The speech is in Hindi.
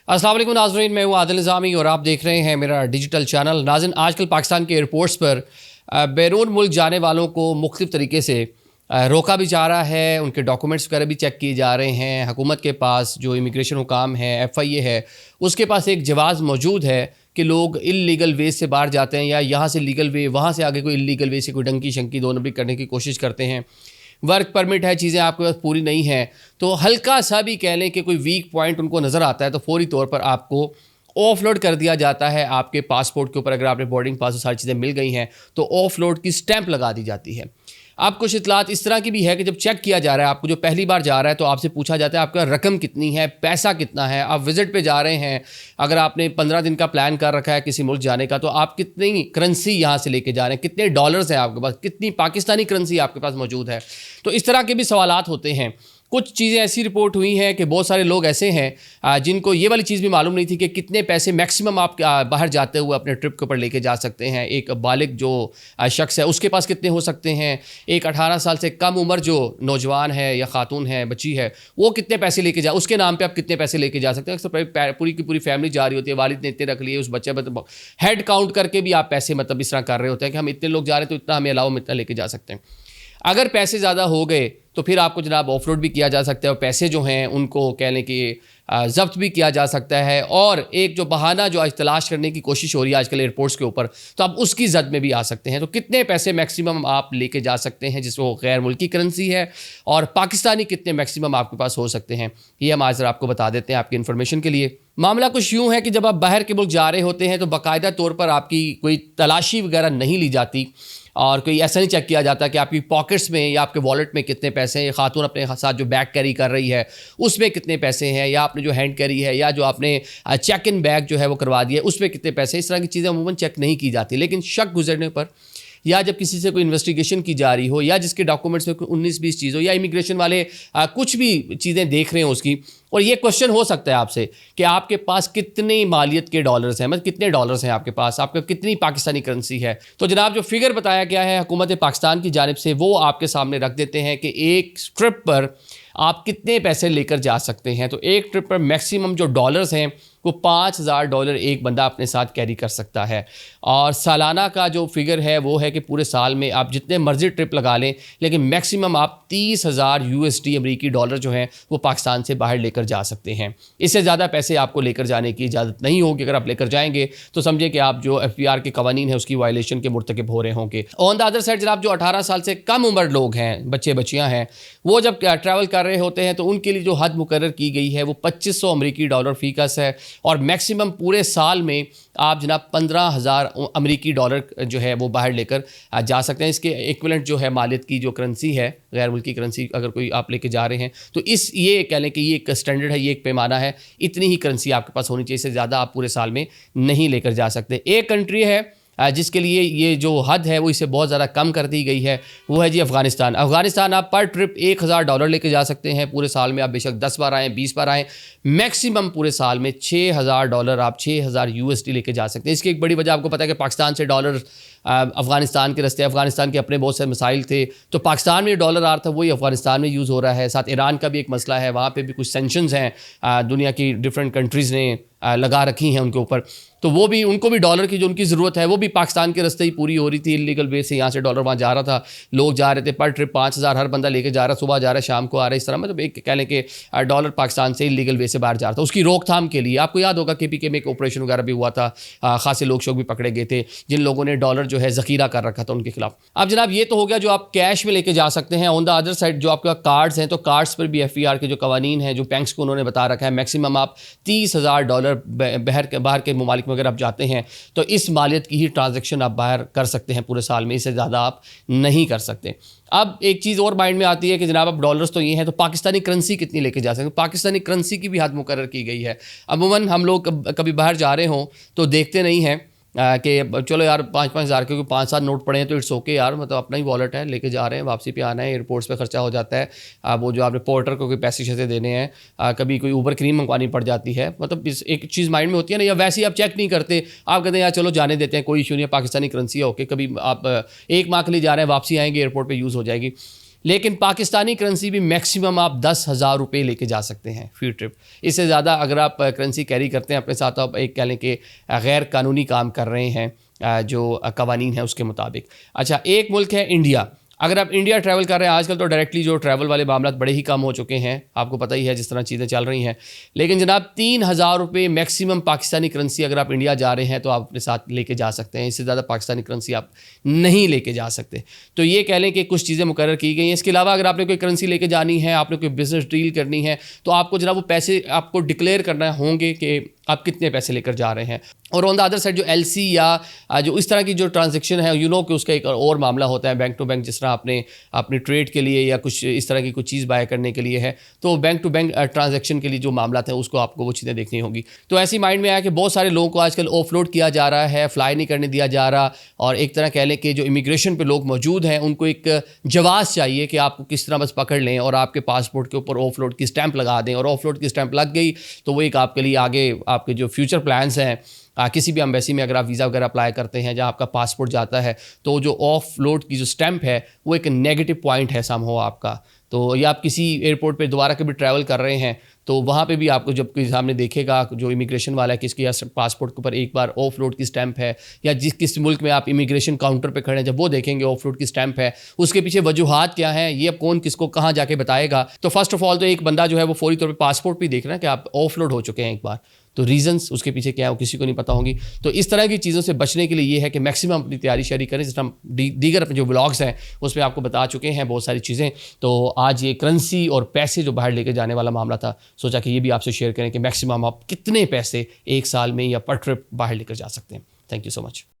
अस्सलाम वालेकुम नाज़रीन, मैं हूँ आदिल निज़ामी और आप देख रहे हैं मेरा डिजिटल चैनल। नाज़रीन, आजकल पाकिस्तान के एयरपोर्ट्स पर बैरून मुल्क जाने वालों को मुख्तलिफ़ तरीके से रोका भी जा रहा है, उनके डॉक्यूमेंट्स वगैरह भी चेक किए जा रहे हैं। हुकूमत के पास जो इमिग्रेशन हुकाम है, FIA है, उसके पास एक जवाज़ मौजूद है कि लोग इल्लीगल वे से बाहर जाते हैं या यहाँ से लीगल वे, वहाँ से आगे कोई इल्लीगल वे से कोई डंकी शंकी दो नंबरी करने की कोशिश करते हैं। वर्क परमिट है, चीज़ें आपके पास पूरी नहीं है, तो हल्का सा भी कह लें कि कोई वीक पॉइंट उनको नज़र आता है तो फौरी तौर पर आपको ऑफलोड कर दिया जाता है। आपके पासपोर्ट के ऊपर अगर आपने बोर्डिंग पास सारी चीज़ें मिल गई हैं तो ऑफलोड की स्टैंप लगा दी जाती है। अब कुछ इतलात इस तरह की भी है कि जब चेक किया जा रहा है, आपको जो पहली बार जा रहा है तो आपसे पूछा जाता है आपका रकम कितनी है, पैसा कितना है, आप विज़िट पे जा रहे हैं, अगर आपने 15 दिन का प्लान कर रखा है किसी मुल्क जाने का तो आप कितनी करेंसी यहाँ से लेके जा रहे हैं, कितने डॉलर्स हैं आपके पास, कितनी पाकिस्तानी करेंसी आपके पास मौजूद है। तो इस तरह के भी सवालात होते हैं। कुछ चीज़ें ऐसी रिपोर्ट हुई हैं कि बहुत सारे लोग ऐसे हैं जिनको ये वाली चीज़ भी मालूम नहीं थी कि कितने पैसे मैक्सिमम आप बाहर जाते हुए अपने ट्रिप के ऊपर लेके जा सकते हैं। एक बालिग जो शख्स है उसके पास कितने हो सकते हैं, एक 18 साल से कम उम्र जो नौजवान है या खातून है, बच्ची है, वो कितने पैसे लेके जा, उसके नाम पे आप कितने पैसे लेके जा सकते हैं। अक्सर पूरी की पूरी फैमिली जा रही होती है, वालिद ने इतने रख लिए, उस बच्चे मतलब हेड काउंट करके भी आप पैसे मतलब इस तरह कर रहे होते हैं कि हम इतने लोग जा रहे हैं तो इतना हमें अलाउ, हम इतना लेके जा सकते हैं। अगर पैसे ज़्यादा हो गए तो फिर आपको जनाब ऑफलोड भी किया जा सकता है और पैसे जो हैं उनको कह लें कि ज़ब्त भी किया जा सकता है। और एक जो बहाना जो आज तलाश करने की कोशिश हो रही है आजकल एयरपोर्ट्स के ऊपर, तो आप उसकी जद में भी आ सकते हैं। तो कितने पैसे मैक्सिमम आप लेके जा सकते हैं जिसमें वो गैर मुल्की करेंसी है, और पाकिस्तानी कितने मैक्सिमम आपके पास हो सकते हैं, ये हम आज आपको बता देते हैं आपकी इन्फॉर्मेशन के लिए। मामला कुछ यूँ है कि जब आप बाहर के मुल्क जा रहे होते हैं तो बाकायदा तौर पर आपकी कोई तलाशी वगैरह नहीं ली जाती और कोई ऐसा नहीं चेक किया जाता कि आपकी पॉकेट्स में या आपके वॉलेट में कितने पैसे हैं, खातून अपने साथ जो बैग कैरी कर रही है उसमें कितने पैसे हैं, या आपने जो हैंड कैरी है या जो आपने चेक इन बैग जो है वो करवा दिया उसमें कितने पैसे, इस तरह की चीज़ें अमूमन चेक नहीं की जाती। लेकिन शक गुजरने पर या जब किसी से कोई इन्वेस्टिगेशन की जा रही हो या जिसके डॉक्यूमेंट्स में कोई 19-20 चीज़ हो या इमिग्रेशन वाले कुछ भी चीज़ें देख रहे हो उसकी, और ये क्वेश्चन हो सकता है आपसे कि आपके पास कितनी मालियत के डॉलर्स हैं, मतलब कितने डॉलर्स हैं आपके पास, आपका कितनी पाकिस्तानी करेंसी है, तो जनाब जो फिगर बताया गया है हुकूमत पाकिस्तान की जानिब से वो आपके सामने रख देते हैं कि एक ट्रिप पर आप कितने पैसे लेकर जा सकते हैं। तो एक ट्रिप पर मैक्सिमम जो डॉलर्स हैं वो $5000 एक बंदा अपने साथ कैरी कर सकता है। और सालाना का जो फिगर है वो है कि पूरे साल में आप जितने मर्जी ट्रिप लगा लें लेकिन मैक्सिमम आप 30,000 USD अमरीकी डॉलर जो हैं वो पाकिस्तान से बाहर लेकर जा सकते हैं। इससे ज़्यादा पैसे आपको लेकर जाने की इजाज़त नहीं होगी। अगर आप लेकर जाएंगे तो समझें कि आप जो FBR के कवानीन है उसकी वायलेशन के मुर्तकिब हो रहे होंगे। ऑन द अदर साइड जनाब जो 18 साल से कम उम्र लोग हैं, बच्चे बच्चियाँ हैं, वो जब ट्रैवल कर रहे होते हैं तो उनके लिए जो हद मुकर्रर की गई है वो $2500 अमरीकी डॉलर फ़ीकस है, और मैक्सिमम पूरे साल में आप जनाब 15,000 अमरीकी डॉलर जो है वो बाहर लेकर जा सकते हैं। इसके इक्विवेलेंट जो है मालियत की जो करेंसी है, गैर मुल्की करेंसी अगर कोई आप लेके जा रहे हैं तो ये कह लें कि ये एक स्टैंडर्ड है, ये एक पैमाना है, इतनी ही करेंसी आपके पास होनी चाहिए, इससे ज़्यादा आप पूरे साल में नहीं लेकर जा सकते। एक कंट्री है जिसके लिए ये जो हद है वो इसे बहुत ज़्यादा कम कर दी गई है, वो है जी अफ़गानिस्तान। अफ़गानिस्तान आप पर ट्रिप $1000 लेके जा सकते हैं। पूरे साल में आप बेशक 10 बार आएँ, 20 बार आएँ, मैक्सिमम पूरे साल में $6000 आप 6000 USD लेके जा सकते हैं। इसकी एक बड़ी वजह आपको पता है कि पाकिस्तान से डॉलर अफ़गानिस्तान के रस्ते, अफ़गानिस्तान के अपने बहुत से मसाइल थे, तो पाकिस्तान में डॉलर आ रहा था वही अफ़गानिस्तान में यूज़ हो रहा है। साथ ईरान का भी एक मसला है, वहाँ पे भी कुछ सेंक्शंस हैं दुनिया की डिफरेंट कंट्रीज़ ने लगा रखी हैं उनके ऊपर, तो वो भी उनको भी डॉलर की जो उनकी ज़रूरत है वो भी पाकिस्तान के रास्ते ही पूरी हो रही थी। इलीगल वे से यहाँ से डॉलर वहाँ जा रहा था, लोग जा रहे थे, पर ट्रिप 5000 हर बंदा लेके जा रहा, सुबह जा रहा है शाम को आ रहा है, इस तरह मतलब एक कह लें कि डॉलर पाकिस्तान से इलीगल वे से बाहर जा रहा था। उसकी रोकथाम के लिए आपको याद होगा KPK में एक ऑपरेशन वगैरह भी हुआ था, खासे लोग शोक भी पकड़े गए थे जिन लोगों ने डॉलर जो है ज़ख़ीरा कर रखा था उनके खिलाफ। अब जनाब ये तो हो गया जो आप कैश में लेके जा सकते हैं। ऑन द अदर साइड जो आपका कार्ड्स हैं, तो कार्ड्स पर भी FBR के जो कवानीन हैं, जो बैंक्स को उन्होंने बता रखा है, मैक्सिमम आप $30,000 बाहर के ममालिक में अगर आप जाते हैं तो इस मालियत की ही ट्रांजैक्शन आप बाहर कर सकते हैं पूरे साल में, इससे ज़्यादा आप नहीं कर सकते। अब एक चीज़ और माइंड में आती है कि जनाब अब डॉलर्स तो ये हैं तो पाकिस्तानी करेंसी कितनी लेके जा सकते हैं। पाकिस्तानी करेंसी की भी हद मुकर्रर की गई है। अमूमन हम लोग कभी बाहर जा रहे हों तो देखते नहीं हैं कि चलो यार 5-5 हज़ार के 5-7 नोट पड़े हैं तो इट्स ओके यार, मतलब अपना ही वॉलेट है, लेके जा रहे हैं, वापसी पे आना है, एयरपोर्ट्स पे खर्चा हो जाता है। वो जो आपने पोर्टर को कोई पैसे शैसे देने हैं, कभी कोई ऊबर क्रीम मंगवानी पड़ जाती है, मतलब इस एक चीज़ माइंड में होती है ना, या वैसे ही आप चेक नहीं करते, आप कहते हैं यार चलो जाने देते हैं, कोई इशू नहीं है, पाकिस्तानी करेंसी है, ओके, कभी आप 1 माह के लिए जा रहे हैं, वापसी आएंगे एयरपोर्ट पर यूज़ हो जाएगी। लेकिन पाकिस्तानी करेंसी भी मैक्सिमम आप 10,000 रुपये लेके जा सकते हैं फी ट्रिप। इससे ज़्यादा अगर आप करेंसी कैरी करते हैं अपने साथ, तो आप एक कह लें कि गैर कानूनी काम कर रहे हैं जो कवानीन है उसके मुताबिक। अच्छा, एक मुल्क है इंडिया। अगर आप इंडिया ट्रैवल कर रहे हैं, आजकल तो डायरेक्टली जो ट्रैवल वाले मामला बड़े ही कम हो चुके हैं, आपको पता ही है जिस तरह चीज़ें चल रही हैं। लेकिन जनाब 3,000 रुपये मैक्सिमम पाकिस्तानी करेंसी अगर आप इंडिया जा रहे हैं तो आप अपने साथ लेके जा सकते हैं। इससे ज़्यादा पाकिस्तानी करेंसी आप नहीं लेके जा सकते। तो ये कह लें कि कुछ चीज़ें मुकर्रर की गई हैं। इसके अलावा अगर आपने कोई करेंसी लेके जानी है, आपने कोई बिज़नेस डील करनी है, तो आपको जनाब वो पैसे आपको डिक्लेयर करना होंगे कि आप कितने पैसे लेकर जा रहे हैं। और ऑन द अदर साइड जो LC या जो इस तरह की जो ट्रांजैक्शन है, कि उसका एक और मामला होता है बैंक टू बैंक। जिस तरह आपने अपनी ट्रेड के लिए या कुछ इस तरह की कुछ चीज़ बाय करने के लिए है, तो बैंक टू बैंक ट्रांजैक्शन के लिए जो मामला है उसको आपको वो चीज़ें देखनी होगी। तो ऐसी माइंड में आया कि बहुत सारे लोगों को आजकल ऑफलोड किया जा रहा है, फ्लाई नहीं करने दिया जा रहा। और एक तरह कह लें कि जो इमिग्रेशन पे लोग मौजूद हैं उनको एक जवाज़ चाहिए कि आपको किस तरह बस पकड़ लें और आपके पासपोर्ट के ऊपर ऑफलोड की स्टैंप लगा दें। और ऑफलोड की स्टैंप लग गई तो वो एक आपके लिए आगे आपके जो फ्यूचर प्लान्स हैं, किसी भी एम्बेसी में अगर आप वीज़ा वगैरह अप्लाई करते हैं जहाँ आपका पासपोर्ट जाता है, तो जो ऑफ लोड की जो स्टैंप है वो एक नेगेटिव पॉइंट है समहाउ आपका। तो या आप किसी एयरपोर्ट पे दोबारा कभी ट्रैवल कर रहे हैं तो वहाँ पे भी आपको जब कोई सामने देखेगा जो इमिग्रेशन वाला है किसके पासपोर्ट के ऊपर एक बार ऑफ लोड की स्टैंप है, या किस मुल्क में आप इमिग्रेशन काउंटर पे खड़े हैं, जब वो देखेंगे ऑफ लोड की स्टैंप है, उसके पीछे वजूहात क्या हैं, ये अब कौन किसको कहाँ जाके बताएगा। तो फर्स्ट ऑफ ऑल तो एक बंदा जो है वो फौरी तौर पर पासपोर्ट भी देख रहा है कि आप ऑफ लोड हो चुके हैं एक बार, तो रीजंस उसके पीछे क्या है वो किसी को नहीं पता होंगी। तो इस तरह की चीज़ों से बचने के लिए ये है कि मैक्सिमम अपनी तैयारी शारी करें। जिस तरह दीगर अपने जो व्लॉग्स हैं उसमें आपको बता चुके हैं बहुत सारी चीज़ें। तो आज ये करेंसी और पैसे जो बाहर लेके जाने वाला मामला था, सोचा कि ये भी आपसे शेयर करें कि मैक्सिमम आप कितने पैसे एक साल में या पर ट्रिप बाहर लेकर जा सकते हैं। Thank you so much.